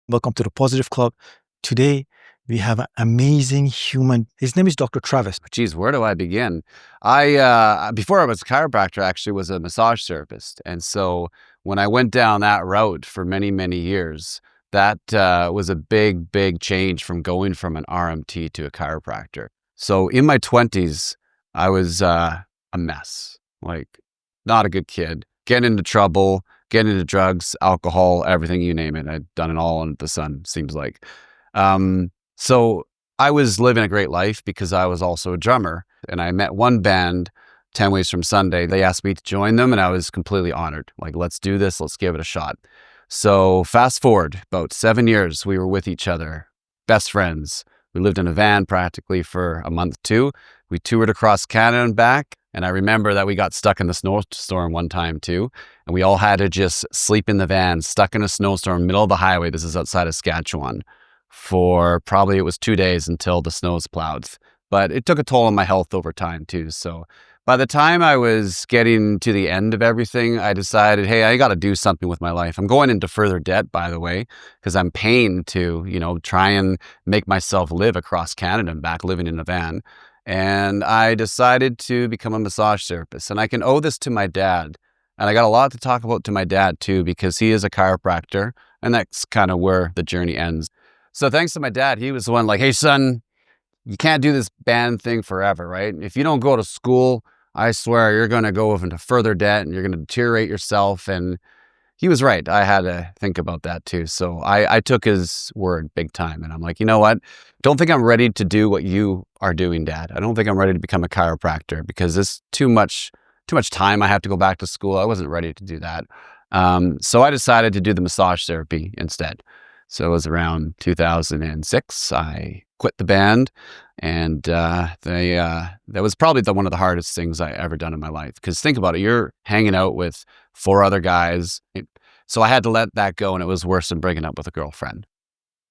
Welcome to the Positive Club. Today, we have an amazing human. His name is Dr. Travis. Geez, where do I begin? Before I was a chiropractor, I actually was a massage therapist. And so when I went down that route for many, many years, that was a big, big change from going from an RMT to a chiropractor. So in my 20s, I was a mess, like not a good kid, getting into trouble, getting into drugs, alcohol, everything, you name it. I'd done it all under the sun, seems like. So I was living a great life because I was also a drummer, and I met one band 10 Ways from Sunday. They asked me to join them, and I was completely honored. Like, let's do this. Let's give it a shot. So fast forward about 7 years, we were with each other, best friends. We lived in a van practically for a month too. We toured across Canada and back. And I remember that we got stuck in the snowstorm one time too. And we all had to just sleep in the van, stuck in a snowstorm, middle of the highway. This is outside of Saskatchewan for probably it was 2 days until the snows plowed. But it took a toll on my health over time too. So by the time I was getting to the end of everything, I decided, hey, I got to do something with my life. I'm going into further debt, by the way, because I'm paying to, try and make myself live across Canada and back living in a van. And I decided to become a massage therapist. And I can owe this to my dad. And I got a lot to talk about to my dad too, because he is a chiropractor. And that's kind of where the journey ends. So thanks to my dad, he was the one like, hey, son, you can't do this band thing forever, right? If you don't go to school, I swear you're going to go into further debt and you're going to deteriorate yourself. And he was right. I had to think about that too. So I took his word big time. And I'm like, you know what? Don't think I'm ready to do what you are doing, Dad. I don't think I'm ready to become a chiropractor because it's too much time. I have to go back to school. I wasn't ready to do that. So I decided to do the massage therapy instead. So it was around 2006. I quit the band, and that was probably one of the hardest things I ever done in my life. Because think about it, you're hanging out with 4 other guys. So I had to let that go, and it was worse than breaking up with a girlfriend.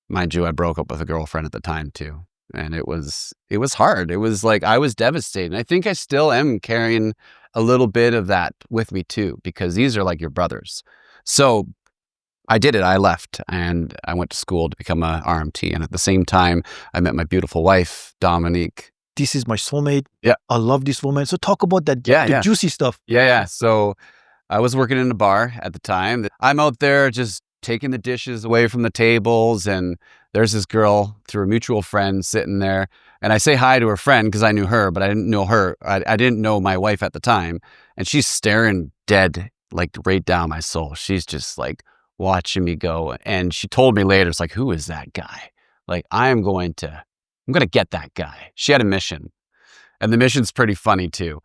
Mind you, I broke up with a girlfriend at the time too, and it was hard. It was like I was devastated. I think I still am carrying a little bit of that with me too, because these are like your brothers. So I did it. I left and I went to school to become a RMT. And at the same time, I met my beautiful wife, Dominique. This is my soulmate. Yeah. I love this woman. So talk about that, juicy stuff. Yeah. So I was working in a bar at the time. I'm out there just taking the dishes away from the tables. And there's this girl through a mutual friend sitting there. And I say hi to her friend because I knew her, but I didn't know her. I didn't know my wife at the time. And she's staring dead, like right down my soul. She's just like watching me go. And she told me later, it's like, who is that guy? Like, I'm going to get that guy. She had a mission. And the mission's pretty funny too.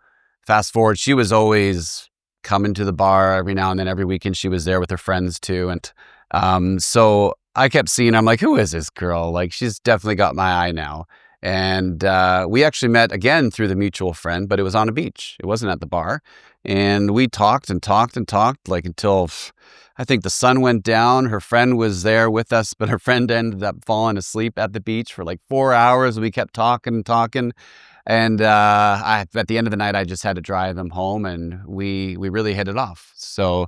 Fast forward, she was always coming to the bar every now and then. Every weekend she was there with her friends too. And so I kept seeing her. I'm like, who is this girl? Like, she's definitely got my eye now. And we actually met again through the mutual friend, but it was on a beach. It wasn't at the bar. And we talked and talked and talked like until I think the sun went down. Her friend was there with us, but her friend ended up falling asleep at the beach for like 4 hours. We kept talking and talking. And at the end of the night, I just had to drive them home, and we really hit it off. So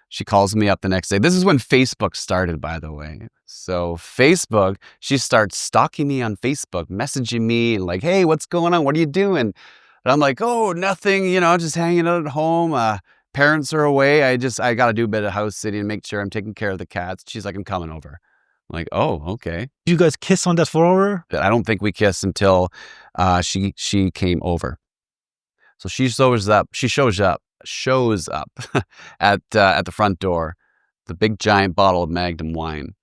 she calls me up the next day. This is when Facebook started, by the way. So Facebook, she starts stalking me on Facebook, messaging me and like, hey, what's going on? What are you doing? And I'm like, oh, nothing, just hanging out at home. Parents are away. I got to do a bit of house sitting and make sure I'm taking care of the cats. She's like, I'm coming over. I'm like, oh, okay. You guys kiss on that floor? I don't think we kissed until she came over. So she shows up at the front door, the big giant bottle of Magnum wine.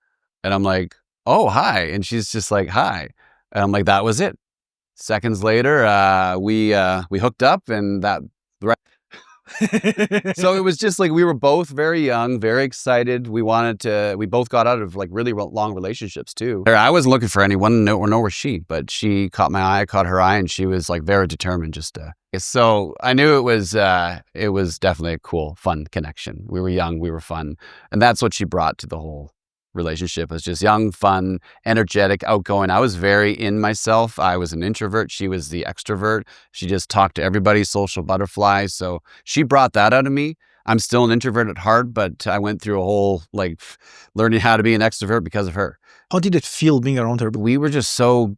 And I'm like, oh, hi. And she's just like, hi. And I'm like, that was it. Seconds later, we hooked up, and that. So it was just like we were both very young, very excited. We both got out of like really long relationships too. I wasn't looking for anyone, nor was she, but she caught my eye, caught her eye, and she was like very determined just to. So I knew it was definitely a cool, fun connection. We were young, we were fun. And that's what she brought to the whole relationship, was just young, fun, energetic, outgoing. I was very in myself. I was an introvert. She was the extrovert. She just talked to everybody, social butterfly. So she brought that out of me. I'm still an introvert at heart, but I went through a whole learning how to be an extrovert because of her. How did it feel being around her? We were just so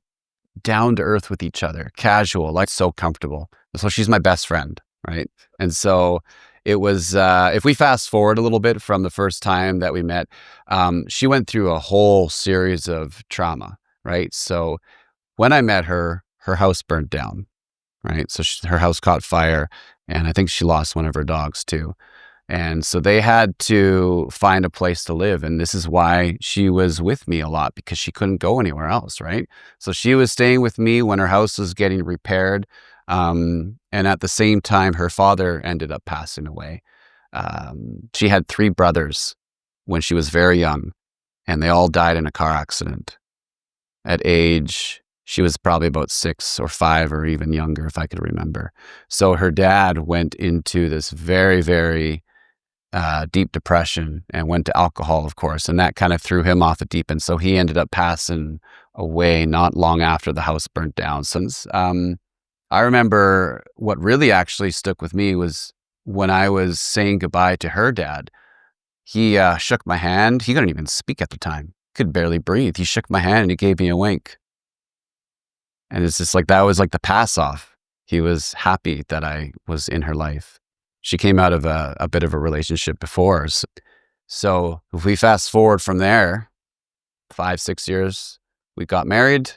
down to earth with each other, casual, so comfortable. So she's my best friend, right? And so it was, if we fast forward a little bit from the first time that we met, she went through a whole series of trauma, right? So when I met her, her house burnt down, right? So her house caught fire, and I think she lost one of her dogs too. And so they had to find a place to live. And this is why she was with me a lot, because she couldn't go anywhere else, right? So she was staying with me when her house was getting repaired. And at the same time, her father ended up passing away. She had 3 brothers when she was very young, and they all died in a car accident. At age, she was probably about 6 or 5 or even younger, if I could remember. So her dad went into this very, very deep depression and went to alcohol, of course, and that kind of threw him off the deep end. So he ended up passing away not long after the house burnt down. Since I remember what really actually stuck with me was when I was saying goodbye to her dad. He shook my hand. He couldn't even speak at the time. Could barely breathe. He shook my hand and he gave me a wink. And it's just that was the pass off. He was happy that I was in her life. She came out of a bit of a relationship before. So if we fast forward from there, 5, 6 years, we got married,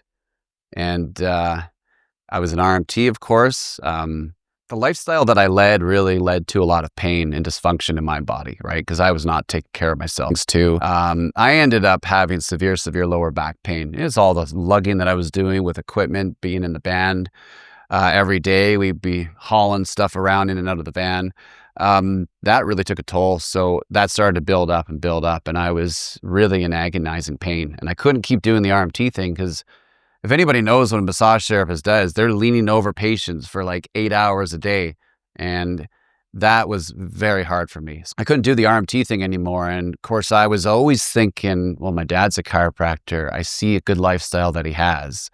and I was an RMT, of course. The lifestyle that I led really led to a lot of pain and dysfunction in my body, right? Because I was not taking care of myself too. I ended up having severe lower back pain. It's all the lugging that I was doing with equipment, being in the band. Every day we'd be hauling stuff around in and out of the van. That really took a toll. So that started to build up, and I was really in agonizing pain. And I couldn't keep doing the RMT thing, because if anybody knows what a massage therapist does, they're leaning over patients for 8 hours a day. And that was very hard for me. So I couldn't do the RMT thing anymore. And of course, I was always thinking, well, my dad's a chiropractor. I see a good lifestyle that he has.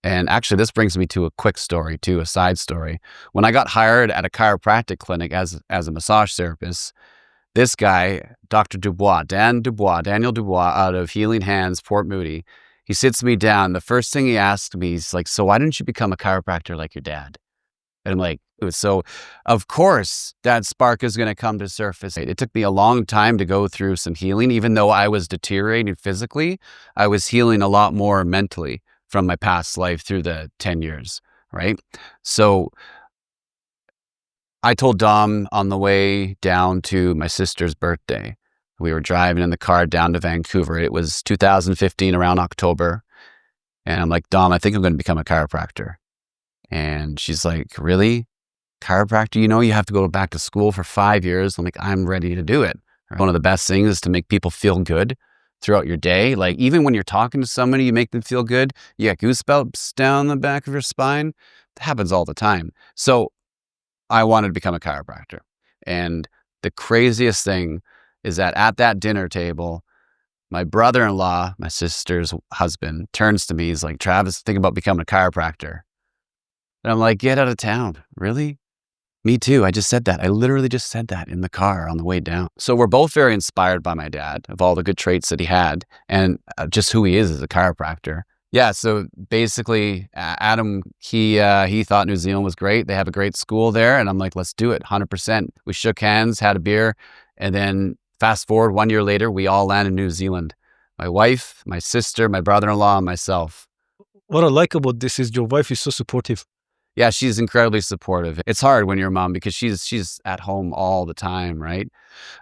And actually, this brings me to a quick story too, a side story. When I got hired at a chiropractic clinic as a massage therapist, this guy, Dr. Daniel Dubois, out of Healing Hands, Port Moody, he sits me down. The first thing he asked me, he's like, so why didn't you become a chiropractor like your dad? And I'm like, so of course that spark is going to come to surface. It took me a long time to go through some healing. Even though I was deteriorating physically, I was healing a lot more mentally from my past life through the 10 years, right? So I told Dom on the way down to my sister's birthday, we were driving in the car down to Vancouver. It was 2015, around October. And I'm like, Dom, I think I'm going to become a chiropractor. And she's like, really? Chiropractor? You have to go back to school for 5 years. I'm like, I'm ready to do it. One of the best things is to make people feel good throughout your day. Even when you're talking to somebody, you make them feel good. You get goosebumps down the back of your spine. That happens all the time. So I wanted to become a chiropractor. And the craziest thing is that at that dinner table, my brother-in-law, my sister's husband, turns to me. He's like, Travis, think about becoming a chiropractor. And I'm like, get out of town. Really? Me too. I just said that. I literally just said that in the car on the way down. So we're both very inspired by my dad, of all the good traits that he had, and just who he is as a chiropractor. Yeah. So basically, Adam, he thought New Zealand was great. They have a great school there. And I'm like, let's do it. 100%. We shook hands, had a beer. And then fast forward 1 year later, we all land in New Zealand. My wife, my sister, my brother-in-law, and myself. What I like about this is your wife is so supportive. Yeah, she's incredibly supportive. It's hard when you're a mom, because she's at home all the time, right?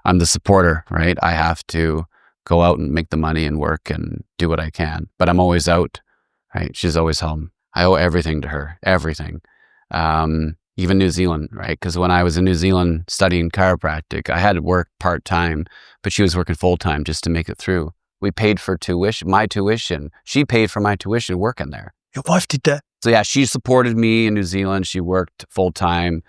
I'm the supporter, right? I have to go out and make the money and work and do what I can, but I'm always out, right? She's always home. I owe everything to her, everything. Even New Zealand, right? Because when I was in New Zealand studying chiropractic, I had to work part-time, but she was working full-time just to make it through. We paid for my tuition. She paid for my tuition working there. Your wife did that? So yeah, she supported me in New Zealand. She worked full time.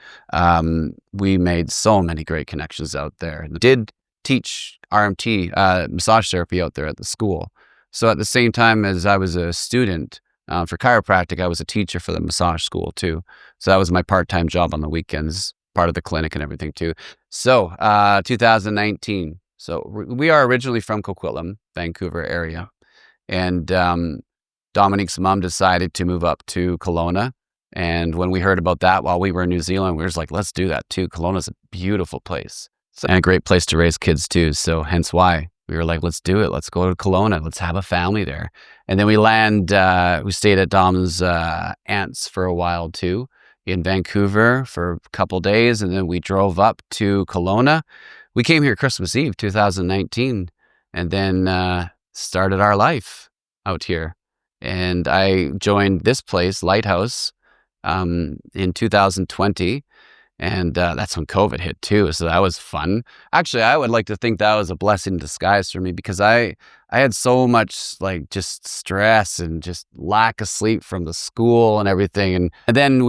We made so many great connections out there. Did teach RMT, massage therapy out there at the school. So at the same time as I was a student for chiropractic, I was a teacher for the massage school too. So that was my part-time job on the weekends. part of the clinic and everything too. So 2019. So we are originally from Coquitlam, Vancouver area. And Dominique's mom decided to move up to Kelowna. And when we heard about that while we were in New Zealand, we were just like, let's do that too. Kelowna's a beautiful place and a great place to raise kids too. So hence why we were like, let's do it. Let's go to Kelowna. Let's have a family there. And then we stayed at Dom's aunt's for a while too in Vancouver for a couple days. And then we drove up to Kelowna. We came here Christmas Eve, 2019, and then started our life out here. And I joined this place, Lighthouse, in 2020. And that's when COVID hit too. So that was fun. Actually, I would like to think that was a blessing in disguise for me because I had so much like just stress and just lack of sleep from the school and everything. And then,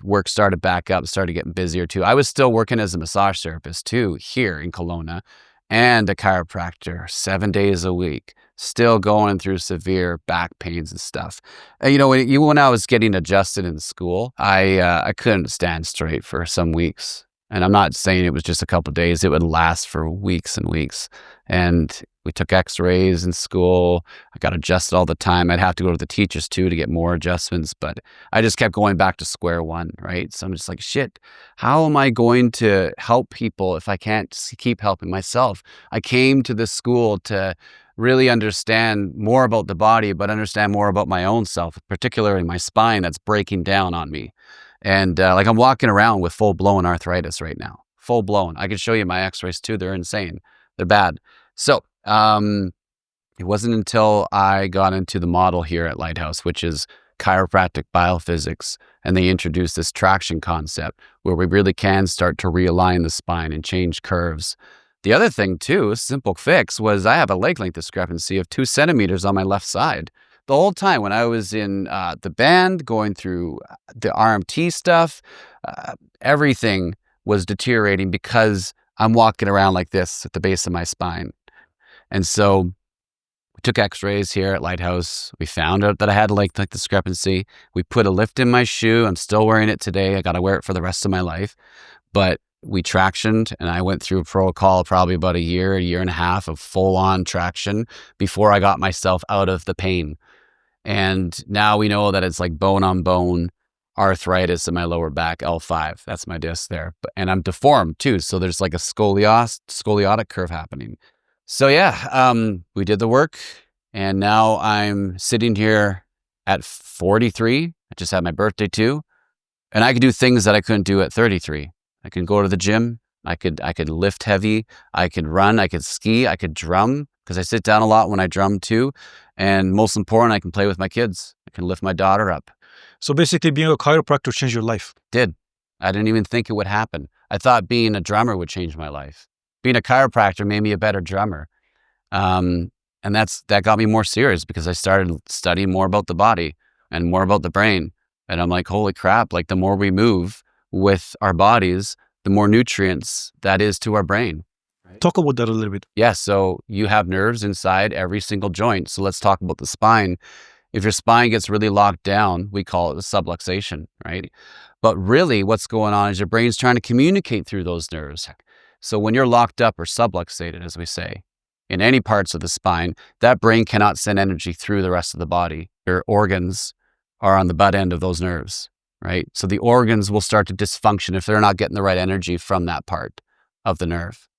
work started back up, started getting busier too. I was still working as a massage therapist too here in Kelowna and a chiropractor 7 days a week, still going through severe back pains and stuff. And, when I was getting adjusted in school, I couldn't stand straight for some weeks. And I'm not saying it was just a couple of days. It would last for weeks and weeks. And we took x-rays in school. I got adjusted all the time. I'd have to go to the teachers too to get more adjustments. But I just kept going back to square one, right? So I'm just like, shit, how am I going to help people if I can't keep helping myself? I came to this school to really understand more about the body, but understand more about my own self, particularly my spine that's breaking down on me. And I'm walking around with full-blown arthritis right now. Full-blown. I can show you my x-rays too. They're insane. They're bad. So it wasn't until I got into the model here at Lighthouse, which is chiropractic biophysics, and they introduced this traction concept where we really can start to realign the spine and change curves. The other thing too, a simple fix, was I have a leg length discrepancy of 2 centimeters on my left side. The whole time when I was in the band, going through the RMT stuff, everything was deteriorating because I'm walking around like this at the base of my spine. And so we took x-rays here at Lighthouse. We found out that I had a leg length discrepancy. We put a lift in my shoe. I'm still wearing it today. I got to wear it for the rest of my life. But we tractioned, and I went through a protocol probably about a year and a half of full-on traction before I got myself out of the pain. And now we know that it's like bone-on-bone arthritis in my lower back, L5. That's my disc there. And I'm deformed too, so there's like a scoliotic curve happening. So yeah, we did the work, and now I'm sitting here at 43. I just had my birthday too, and I could do things that I couldn't do at 33. I can go to the gym. I could lift heavy. I could run. I could ski. I could drum because I sit down a lot when I drum too. And most important, I can play with my kids. I can lift my daughter up. So basically, being a chiropractor changed your life. Did. I didn't even think it would happen. I thought being a drummer would change my life. Being a chiropractor made me a better drummer. And that got me more serious because I started studying more about the body and more about the brain. And I'm like, holy crap, like the more we move with our bodies, the more nutrients that is to our brain. Right? Talk about that a little bit. Yeah, so you have nerves inside every single joint. So let's talk about the spine. If your spine gets really locked down, we call it a subluxation, right? But really what's going on is your brain's trying to communicate through those nerves. So when you're locked up or subluxated, as we say, in any parts of the spine, that brain cannot send energy through the rest of the body. Your organs are on the butt end of those nerves, right? So the organs will start to dysfunction if they're not getting the right energy from that part of the nerve.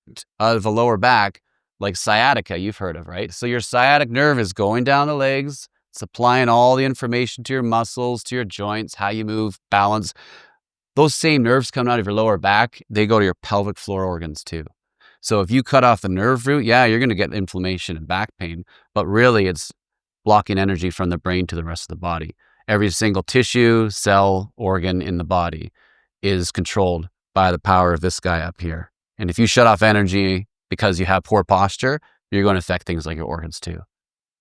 Out of the lower back, like sciatica, you've heard of, right? So your sciatic nerve is going down the legs, supplying all the information to your muscles, to your joints, how you move, balance. Those same nerves coming out of your lower back, they go to your pelvic floor organs too. So if you cut off the nerve root, yeah, you're going to get inflammation and back pain, but really it's blocking energy from the brain to the rest of the body. Every single tissue, cell, organ in the body is controlled by the power of this guy up here. And if you shut off energy because you have poor posture, you're going to affect things like your organs too.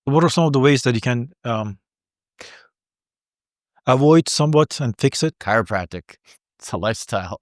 What are some of the ways that you can avoid somewhat and fix it? Chiropractic. It's a lifestyle.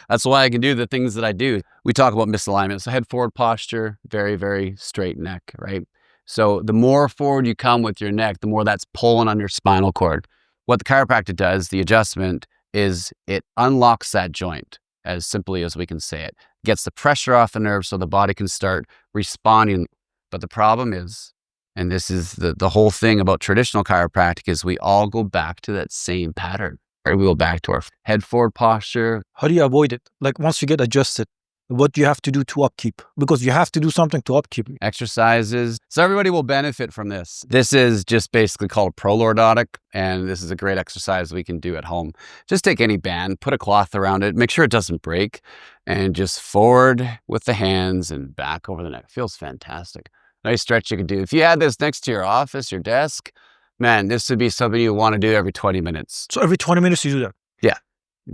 That's why I can do the things that I do. We talk about misalignment. So head forward posture, very, very straight neck, right? So the more forward you come with your neck, the more that's pulling on your spinal cord. What the chiropractor does, the adjustment, is it unlocks that joint. as simply as we can say it. Gets the pressure off the nerve so the body can start responding. But the problem is, and this is the whole thing about traditional chiropractic, is we all go back to that same pattern. Right? We go back to our head forward posture. How do you avoid it? Like once you get adjusted, what do you have to do to upkeep? Because you have to do something to upkeep. Exercises. So everybody will benefit from this. This is just basically called a prolordotic, and this is a great exercise we can do at home. Just take any band, put a cloth around it, make sure it doesn't break, and just forward with the hands and back over the neck. It feels fantastic. Nice stretch you can do. If you had this next to your office, your desk, man, this would be something you want to do every 20 minutes. So every 20 minutes you do that? Yeah.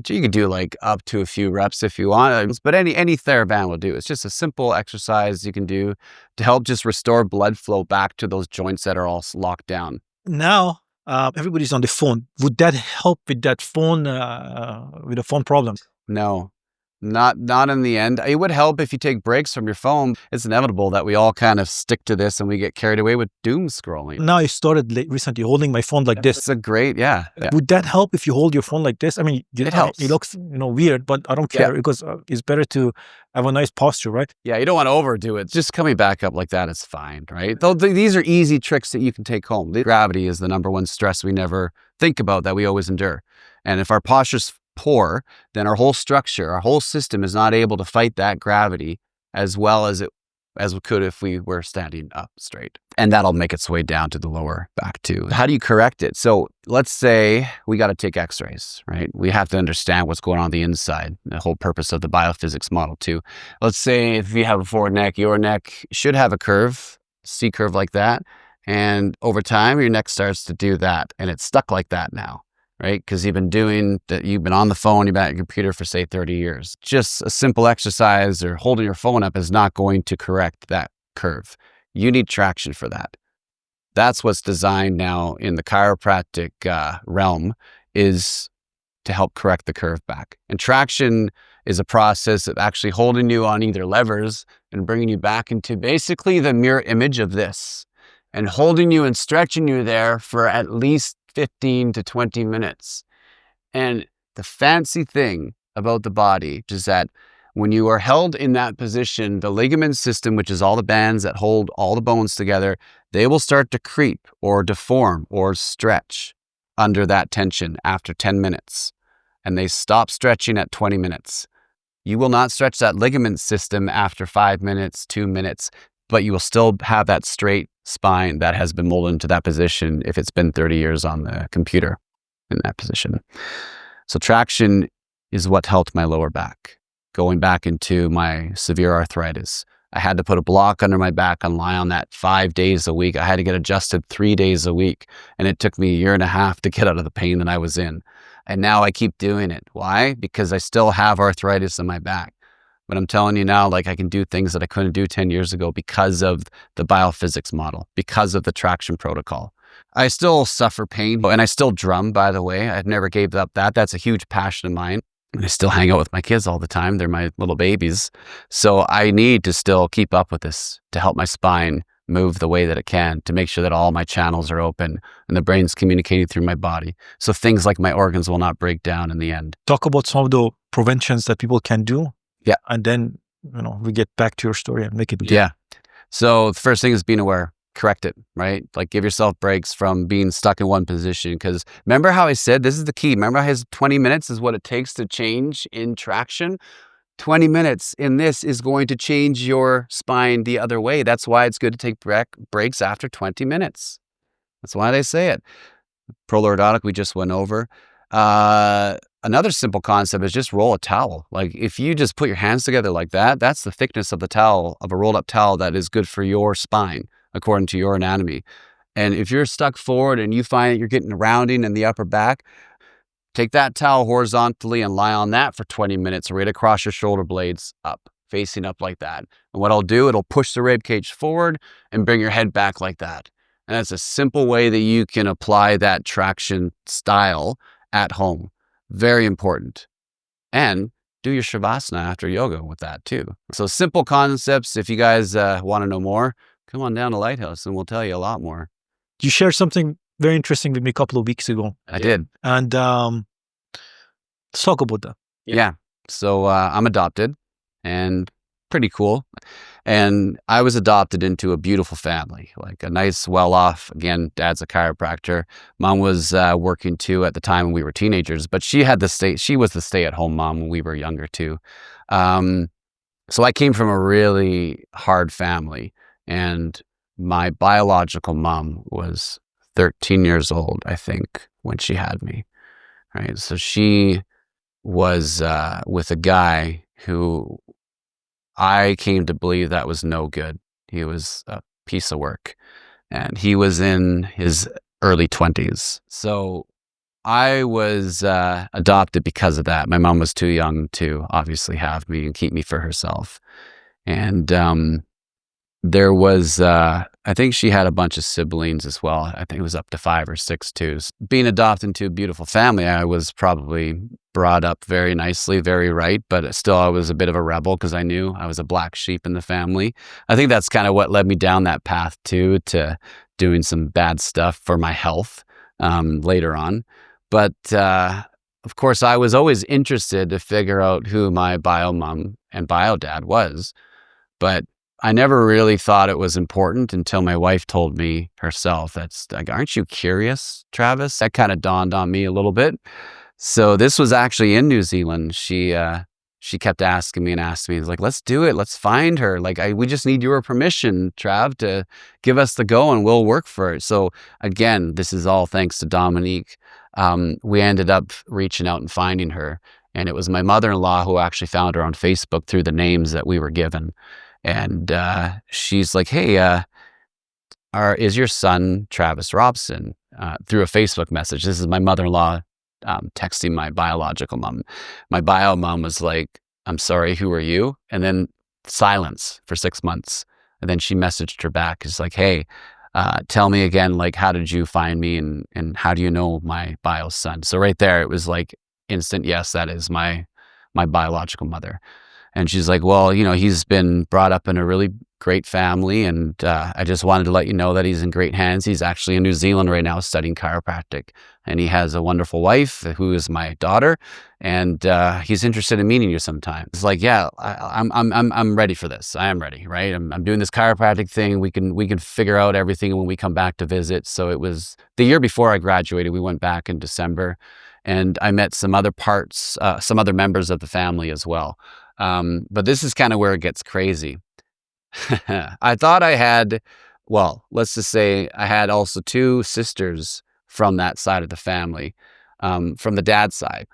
You can do like up to a few reps if you want, but any TheraBand will do. It's just a simple exercise you can do to help just restore blood flow back to those joints that are all locked down. Now, everybody's on the phone. Would that help with that phone, with the phone problem? No, not in the end. It would help if you take breaks from your phone. It's inevitable that we all kind of stick to this and we get carried away with doom scrolling. Now I started recently holding my phone like this. It's a great, yeah. Would that help if you hold your phone like this? I mean, it helps. It looks weird, but I don't care because it's better to have a nice posture, right? Yeah, you don't want to overdo it. Just coming back up like that is fine, right? These are easy tricks that you can take home. Gravity is the number one stress we never think about that we always endure. And if our posture's poor, then our whole structure, our whole system is not able to fight that gravity as well as we could if we were standing up straight. And that'll make its way down to the lower back too. How do you correct it? So let's say we got to take x-rays, right? We have to understand what's going on the inside, the whole purpose of the biophysics model too. Let's say if you have a forward neck, your neck should have a curve, C curve like that. And over time, your neck starts to do that. And it's stuck like that now. Right? Because you've been on the phone, you've been at your computer for say 30 years. Just a simple exercise or holding your phone up is not going to correct that curve. You need traction for that. That's what's designed now in the chiropractic realm, is to help correct the curve back. And traction is a process of actually holding you on either levers and bringing you back into basically the mirror image of this, and holding you and stretching you there for at least 15 to 20 minutes. And the fancy thing about the body is that when you are held in that position, the ligament system, which is all the bands that hold all the bones together, they will start to creep or deform or stretch under that tension after 10 minutes. And they stop stretching at 20 minutes. You will not stretch that ligament system after 5 minutes, 2 minutes, but you will still have that straight spine that has been molded into that position if it's been 30 years on the computer in that position. So traction is what helped my lower back. Going back into my severe arthritis, I had to put a block under my back and lie on that 5 days a week. I had to get adjusted 3 days a week. And it took me a year and a half to get out of the pain that I was in. And now I keep doing it. Why? Because I still have arthritis in my back. But I'm telling you now, like, I can do things that I couldn't do 10 years ago because of the biophysics model, because of the traction protocol. I still suffer pain, and I still drum, by the way. I've never gave up that. That's a huge passion of mine. And I still hang out with my kids all the time. They're my little babies. So I need to still keep up with this to help my spine move the way that it can, to make sure that all my channels are open and the brain's communicating through my body. So things like my organs will not break down in the end. Talk about some of the preventions that people can do. Yeah. And then, we get back to your story and make it. Yeah. So the first thing is being aware, correct it, right? Like, give yourself breaks from being stuck in one position. Because remember how I said, this is the key. Remember how 20 minutes is what it takes to change in traction? 20 minutes in this is going to change your spine the other way. That's why it's good to take breaks after 20 minutes. That's why they say it. Prolordotic, we just went over. Another simple concept is just roll a towel. Like, if you just put your hands together like that, that's the thickness of the towel, of a rolled up towel that is good for your spine, according to your anatomy. And if you're stuck forward and you find that you're getting rounding in the upper back, take that towel horizontally and lie on that for 20 minutes, right across your shoulder blades up, facing up like that. And what I'll do, it'll push the rib cage forward and bring your head back like that. And that's a simple way that you can apply that traction style at home. Very important. And do your Shavasana after yoga with that too. So simple concepts. If you guys want to know more, come on down to Lighthouse and we'll tell you a lot more. You shared something very interesting with me a couple of weeks ago. I did. And let's talk about that. Yeah. So I'm adopted, and pretty cool. And I was adopted into a beautiful family, like a nice, well-off. Again, dad's a chiropractor. Mom was working too at the time when we were teenagers, but she had the stay. She was the stay-at-home mom when we were younger too. Um, so I came from a really hard family, and my biological mom was 13 years old, I think, when she had me. Right, so she was with a guy who I came to believe that was no good. He was a piece of work, and he was in his early 20s. So I was adopted because of that. My mom was too young to obviously have me and keep me for herself. And there was, I think she had a bunch of siblings as well. I think it was up to 5 or 6 too. Being adopted into a beautiful family, I was probably brought up very nicely, very right, but still I was a bit of a rebel because I knew I was a black sheep in the family. I think that's kind of what led me down that path too, to doing some bad stuff for my health later on. But of course, I was always interested to figure out who my bio mom and bio dad was, but I never really thought it was important until my wife told me herself. That's like, aren't you curious, Travis? That kind of dawned on me a little bit. So this was actually in New Zealand. She kept asking me and asking me, like, let's do it. Let's find her. Like, we just need your permission, Trav, to give us the go and we'll work for it. So again, this is all thanks to Dominique. We ended up reaching out and finding her. And it was my mother-in-law who actually found her on Facebook through the names that we were given. And she's like, hey, is your son Travis Robson? Through a Facebook message. This is my mother-in-law texting my biological mom. My bio mom was like, I'm sorry, who are you? And then silence for 6 months. And then she messaged her back. It's like, hey, tell me again, like, how did you find me and how do you know my bio son? So right there, it was like instant, yes, that is my biological mother. And she's like, well, he's been brought up in a really great family. And I just wanted to let you know that he's in great hands. He's actually in New Zealand right now studying chiropractic. And he has a wonderful wife who is my daughter. And he's interested in meeting you sometime. It's like, yeah, I'm ready for this. I am ready, right? I'm doing this chiropractic thing. We can figure out everything when we come back to visit. So it was the year before I graduated. We went back in December. And I met some other members of the family as well. But this is kind of where it gets crazy. I thought I had, well, let's just say I had also 2 sisters from that side of the family, from the dad's side.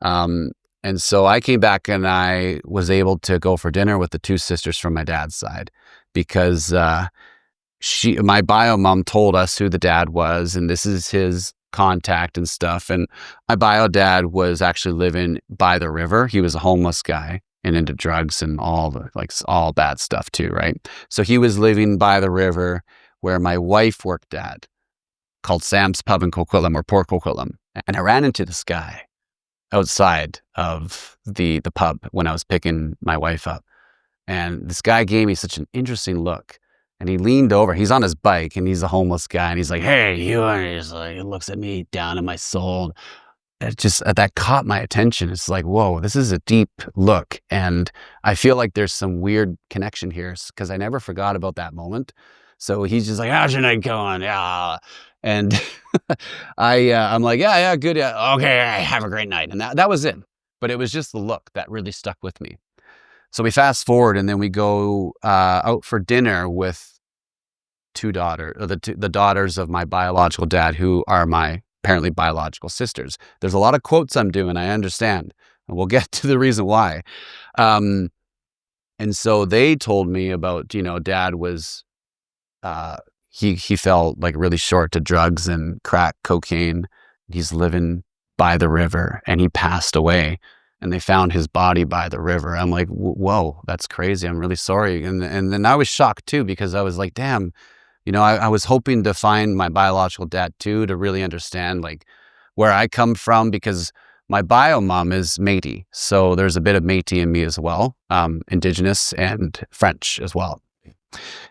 And so I came back and I was able to go for dinner with the 2 sisters from my dad's side because my bio mom told us who the dad was, and this is his contact and stuff. And my bio dad was actually living by the river. He was a homeless guy and into drugs and all bad stuff too, right? So he was living by the river where my wife worked at, called Sam's Pub in Coquitlam, or Port Coquitlam. And I ran into this guy outside of the pub when I was picking my wife up. And this guy gave me such an interesting look. And he leaned over. He's on his bike, and he's a homeless guy. And he's like, "Hey, you!" And he's like, he looks at me down in my soul. That caught my attention. It's like, whoa, this is a deep look, and I feel like there's some weird connection here because I never forgot about that moment. So he's just like, "How's your night going?" Yeah, and I'm like, "Yeah, yeah, good, yeah, okay, have a great night." And that was it. But it was just the look that really stuck with me. So we fast forward, and then we go out for dinner with the daughters of my biological dad, who are my apparently biological sisters. There's a lot of quotes I'm doing, I understand. And we'll get to the reason why. And so they told me about, dad was, he fell like really short to drugs and crack cocaine. He's living by the river and he passed away. And they found his body by the river. I'm like, whoa, that's crazy. I'm really sorry. And then I was shocked too, because I was like, damn, I was hoping to find my biological dad too, to really understand like where I come from, because my bio mom is Métis. So there's a bit of Métis in me as well, Indigenous and French as well.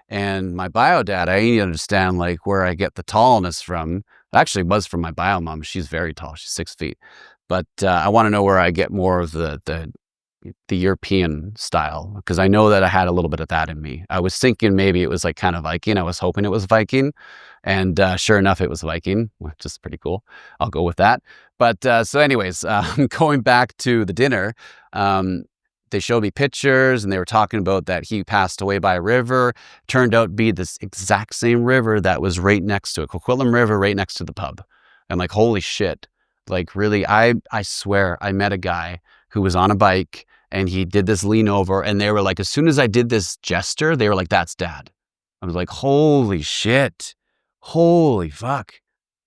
And my bio dad, I need to understand like where I get the tallness from. It actually was from my bio mom. She's very tall. She's 6 feet. But I want to know where I get more of the the European style, because I know that I had a little bit of that in me. I was thinking maybe it was like kind of Viking. I was hoping it was Viking, and sure enough, it was Viking, which is pretty cool. I'll go with that. But so, anyways, going back to the dinner, um, they showed me pictures, and they were talking about that he passed away by a river. Turned out to be this exact same river that was right next to it, Coquitlam River, right next to the pub. I'm like, holy shit! Like, really, I swear, I met a guy who was on a bike, and he did this lean over, and they were like, as soon as I did this gesture, they were like, that's dad. I was like, holy shit. Holy fuck.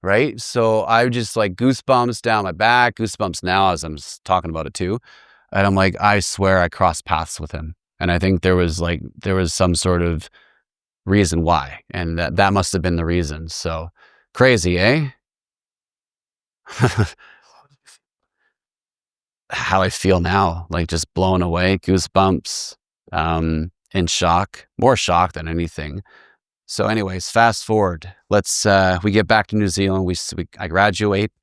Right? So I just like goosebumps down my back, goosebumps now as I'm talking about it too. And I'm like, I swear I crossed paths with him. And I think there was some sort of reason why. And that must have been the reason. So crazy, eh? How I feel now, like just blown away, goosebumps, in shock, more shock than anything. So anyways, fast forward. Let's we get back to New Zealand. I graduate.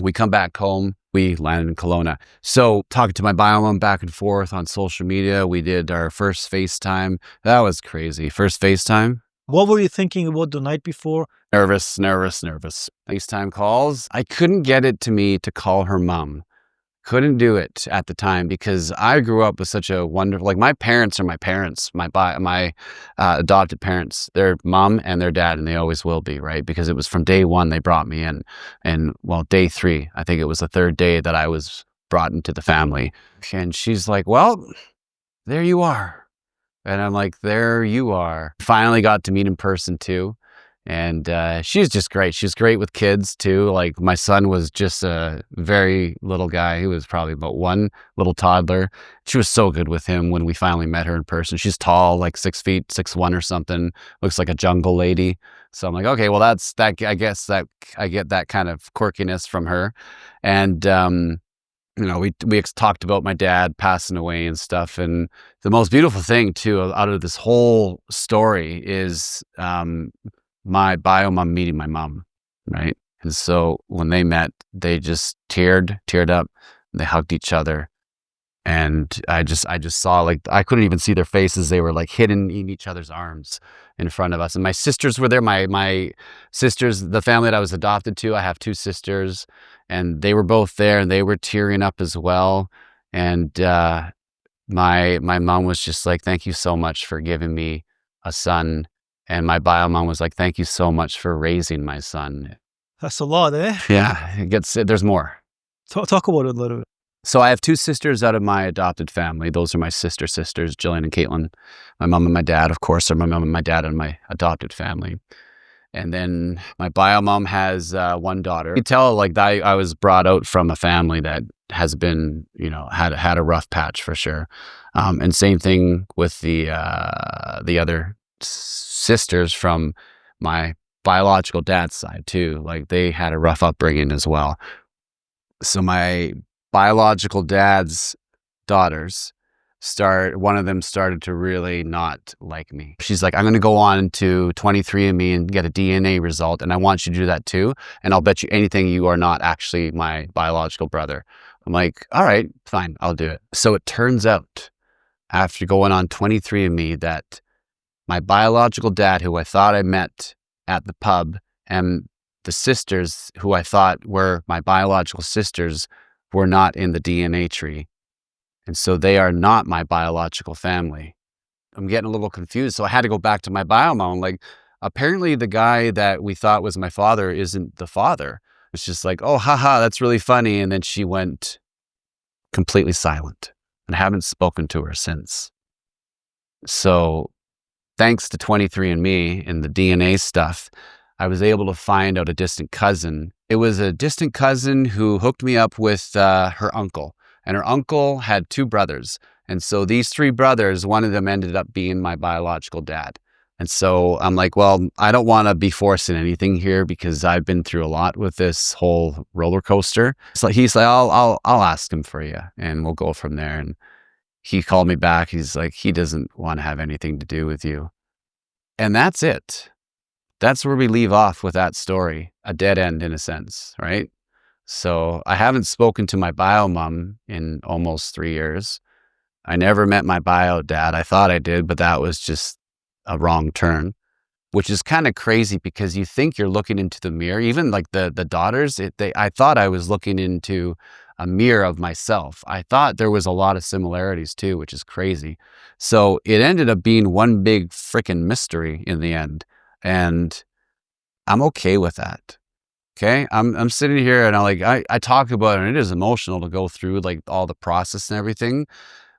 We come back home. We landed in Kelowna. So talking to my biomom back and forth on social media. We did our first FaceTime. That was crazy. First FaceTime. What were you thinking about the night before? Nervous. FaceTime calls. I couldn't get it to me to call her mom. Couldn't do it at the time because I grew up with such a wonderful, like my parents are my parents, my adopted parents, their mom and their dad, and they always will be, right? Because it was from day one they brought me in, and well, day 3, I think it was the 3rd day that I was brought into the family. And she's like, well, there you are. And I'm like, there you are. Finally got to meet in person too. And she's just great. She's great with kids too. Like my son was just a very little guy. He was probably about 1, little toddler. She was so good with him when we finally met her in person. She's tall, like 6 feet, 6'1" or something. Looks like a jungle lady. So I'm like, okay, well that's that. I guess that I get that kind of quirkiness from her. And we talked about my dad passing away and stuff. And the most beautiful thing too out of this whole story is my biomom meeting my mom, right? And so when they met, they just teared up, and they hugged each other. And I just saw, like, I couldn't even see their faces. They were like hidden in each other's arms in front of us. And my sisters were there. My sisters, the family that I was adopted to, I have 2 sisters, and they were both there, and they were tearing up as well. And my mom was just like, thank you so much for giving me a son. And my bio mom was like, thank you so much for raising my son. That's a lot, eh? Yeah, there's more. Talk about it a little bit. So I have 2 sisters out of my adopted family. Those are my sisters, Jillian and Caitlin. My mom and my dad, of course, are my mom and my dad and my adopted family. And then my bio mom has 1 daughter. You tell, like, I was brought out from a family that has been, had a rough patch for sure. And same thing with the other sisters from my biological dad's side too. Like they had a rough upbringing as well. So my biological dad's daughters one of them started to really not like me. She's like, I'm going to go on to 23andMe and get a DNA result, and I want you to do that too. And I'll bet you anything you are not actually my biological brother. I'm like, all right, fine, I'll do it. So it turns out after going on 23andMe that my biological dad, who I thought I met at the pub, and the sisters who I thought were my biological sisters were not in the DNA tree. And so they are not my biological family. I'm getting a little confused. So I had to go back to my biomom. Like, apparently the guy that we thought was my father isn't the father. It's just like, oh, haha, that's really funny. And then she went completely silent, and I haven't spoken to her since. So thanks to 23andMe and the DNA stuff, I was able to find out a distant cousin. It was a distant cousin who hooked me up with her uncle. And her uncle had 2 brothers. And so these 3 brothers, one of them ended up being my biological dad. And so I'm like, well, I don't want to be forcing anything here because I've been through a lot with this whole roller coaster. So he's like, I'll ask him for you and we'll go from there. And he called me back. He's like, he doesn't want to have anything to do with you. And that's it. That's where we leave off with that story, a dead end in a sense, right? So I haven't spoken to my biomom in almost 3 years. I never met my bio dad. I thought I did, but that was just a wrong turn, which is kind of crazy because you think you're looking into the mirror. Even like the daughters, I thought I was looking into a mirror of myself. I thought there was a lot of similarities too, which is crazy. So it ended up being one big freaking mystery in the end, and I'm okay with that. Okay, I'm sitting here and I talk about it, and it is emotional to go through like all the process and everything.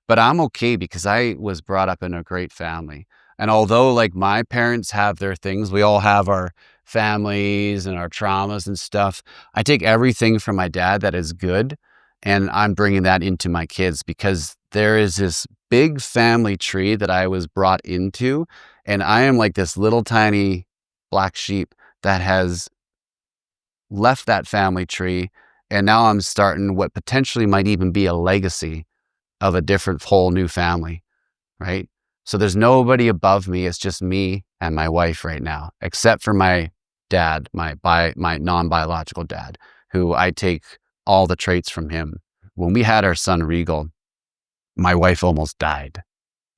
But I'm okay because I was brought up in a great family. And although like my parents have their things, we all have our families and our traumas and stuff. I take everything from my dad that is good, and I'm bringing that into my kids because there is this big family tree that I was brought into, and I am like this little tiny black sheep that has left that family tree. And now I'm starting what potentially might even be a legacy of a different whole new family, right? So there's nobody above me. It's just me and my wife right now, except for my dad, my non-biological dad, who I take all the traits from him. When we had our son Regal, my wife almost died,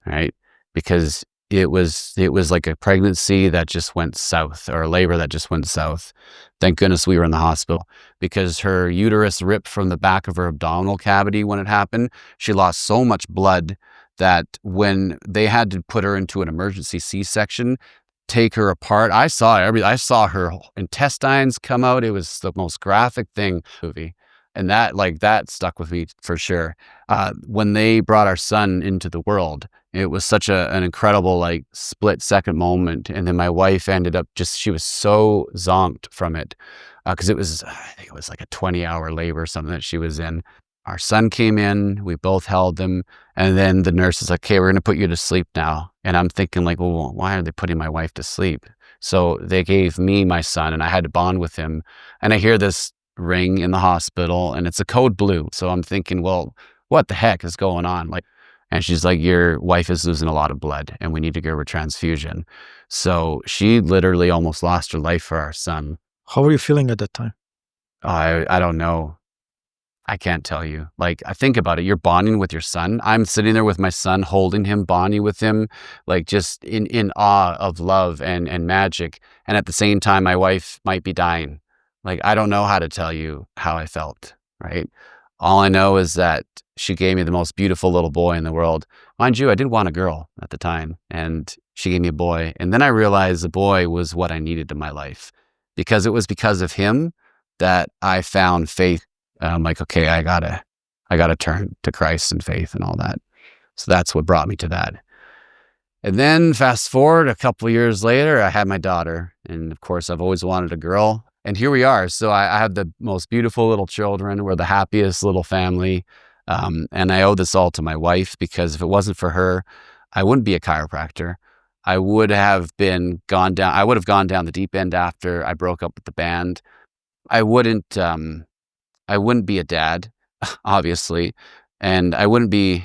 right? Because it was like a pregnancy that just went south, or a labor that just went south. Thank goodness we were in the hospital, because her uterus ripped from the back of her abdominal cavity when it happened. She lost so much blood that when they had to put her into an emergency C-section, take her apart, I saw her intestines come out. It was the most graphic thing movie. And that stuck with me for sure. When they brought our son into the world, it was such an incredible like split second moment. And then my wife ended up she was so zonked from it because I think it was like a 20-hour labor or something that she was in. Our son came in, we both held him, and then the nurse is like, "Okay, we're going to put you to sleep now." And I'm thinking like, well, why are they putting my wife to sleep? So they gave me my son, and I had to bond with him. And I hear this ring in the hospital, and it's a code blue. So I'm thinking, well, what the heck is going on? Like, and she's like, "Your wife is losing a lot of blood, and we need to give her a transfusion." So she literally almost lost her life for our son. How were you feeling at that time? I don't know. I can't tell you. Like, I think about it. You're bonding with your son. I'm sitting there with my son, holding him, bonding with him, like just in awe of love and magic. And at the same time, my wife might be dying. Like, I don't know how to tell you how I felt, right? All I know is that she gave me the most beautiful little boy in the world. Mind you, I did want a girl at the time, and she gave me a boy. And then I realized the boy was what I needed in my life, because it was because of him that I found faith. I'm like, okay, I gotta turn to Christ and faith and all that. So that's what brought me to that. And then fast forward a couple of years later, I had my daughter. And of course, I've always wanted a girl. And here we are. So I have the most beautiful little children. We're the happiest little family. And I owe this all to my wife, because if it wasn't for her, I wouldn't be a chiropractor. I would have gone down the deep end after I broke up with the band. I wouldn't be a dad, obviously, and I wouldn't be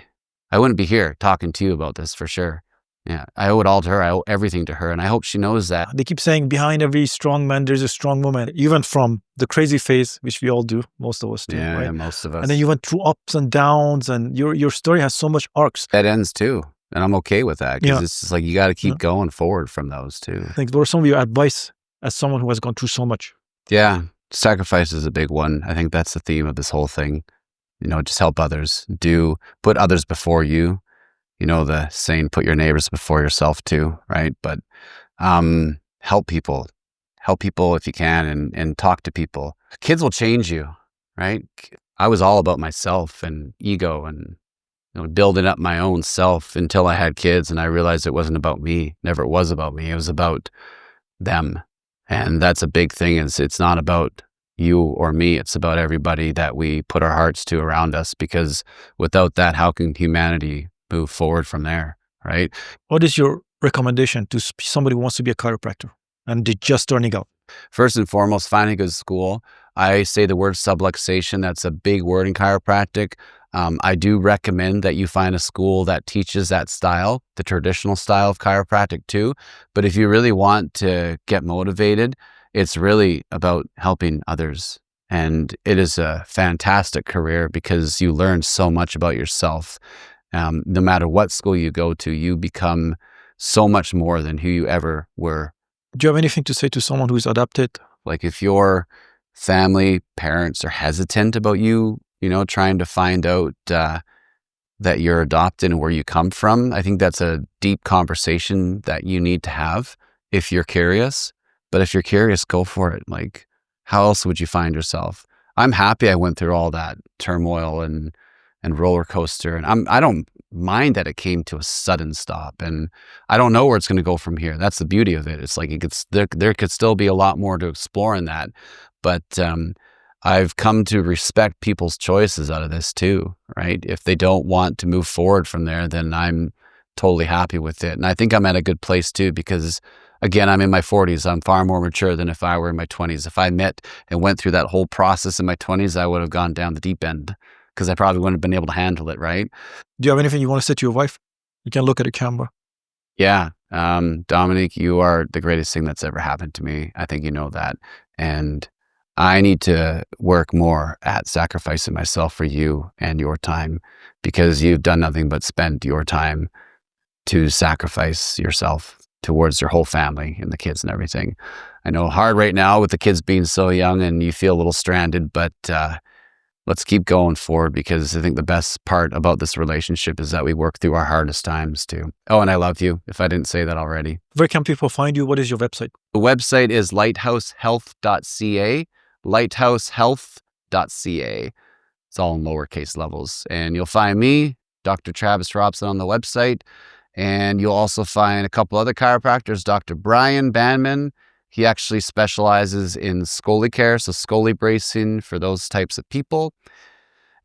here talking to you about this for sure. Yeah, I owe it all to her. I owe everything to her, and I hope she knows that. They keep saying behind every strong man, there's a strong woman. You went from the crazy phase, which we all do, most of us do, Yeah, right? most of us. And then you went through ups and downs, and your story has so much arcs. That ends too, and I'm okay with that, because Yeah. it's just like you got to keep Yeah. going forward from those too. I think what are some of your advice as someone who has gone through so much? Yeah, sacrifice is a big one. I think that's the theme of this whole thing. Just help others. Put others before you. The saying, put your neighbors before yourself too, right? But help people if you can, and talk to people. Kids will change you, right? I was all about myself and ego and building up my own self until I had kids, and I realized it wasn't about me. Never was about me. It was about them. And that's a big thing. It's not about you or me. It's about everybody that we put our hearts to around us, because without that, how can humanity move forward from there, right? What is your recommendation to somebody who wants to be a chiropractor and they're just starting out? First and foremost, find a good school. I say the word subluxation. That's a big word in chiropractic. I do recommend that you find a school that teaches that style, the traditional style of chiropractic too. But if you really want to get motivated, it's really about helping others. And it is a fantastic career, because you learn so much about yourself. No matter what school you go to, you become so much more than who you ever were. Do you have anything to say to someone who's adopted? Like if your family, parents are hesitant about you, trying to find out that you're adopted and where you come from, I think that's a deep conversation that you need to have if you're curious. But if you're curious, go for it. Like, how else would you find yourself? I'm happy I went through all that turmoil and roller coaster, and I don't mind that it came to a sudden stop, and I don't know where it's going to go from here. That's the beauty of it. It's like there could still be a lot more to explore in that, but I've come to respect people's choices out of this too, right? If they don't want to move forward from there, then I'm totally happy with it. And I think I'm at a good place too, because again, I'm in my 40s. I'm far more mature than if I were in my 20s. If I met and went through that whole process in my 20s, I would have gone down the deep end because I probably wouldn't have been able to handle it, right? Do you have anything you want to say to your wife? You can look at the camera. Yeah. Dominic, you are the greatest thing that's ever happened to me. I think you know that. And I need to work more at sacrificing myself for you and your time, because you've done nothing but spend your time to sacrifice yourself towards your whole family and the kids and everything. I know hard right now with the kids being so young and you feel a little stranded, but let's keep going forward, because I think the best part about this relationship is that we work through our hardest times too. Oh, and I love you, if I didn't say that already. Where can people find you? What is your website? The website is lighthousehealth.ca, lighthousehealth.ca. It's all in lowercase levels. And you'll find me, Dr. Travis Robson, on the website. And you'll also find a couple other chiropractors, Dr. Brian Banman. He actually specializes in Scoli care, so Scoli bracing for those types of people.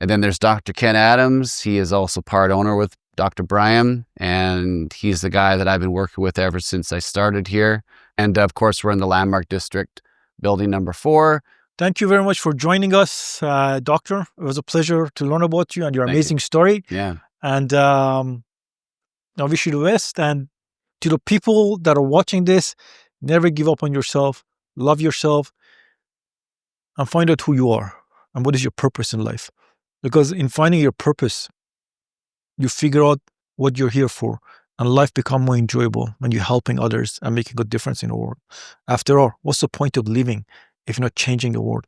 And then there's Dr. Ken Adams. He is also part owner with Dr. Brian, and he's the guy that I've been working with ever since I started here. And of course, we're in the Landmark District, building number 4. Thank you very much for joining us, Doctor. It was a pleasure to learn about you and your amazing story. Yeah. And I wish you the best. And to the people that are watching this, never give up on yourself. Love yourself. And find out who you are and what is your purpose in life. Because in finding your purpose, you figure out what you're here for. And life becomes more enjoyable when you're helping others and making a difference in the world. After all, what's the point of living if you're not changing the world?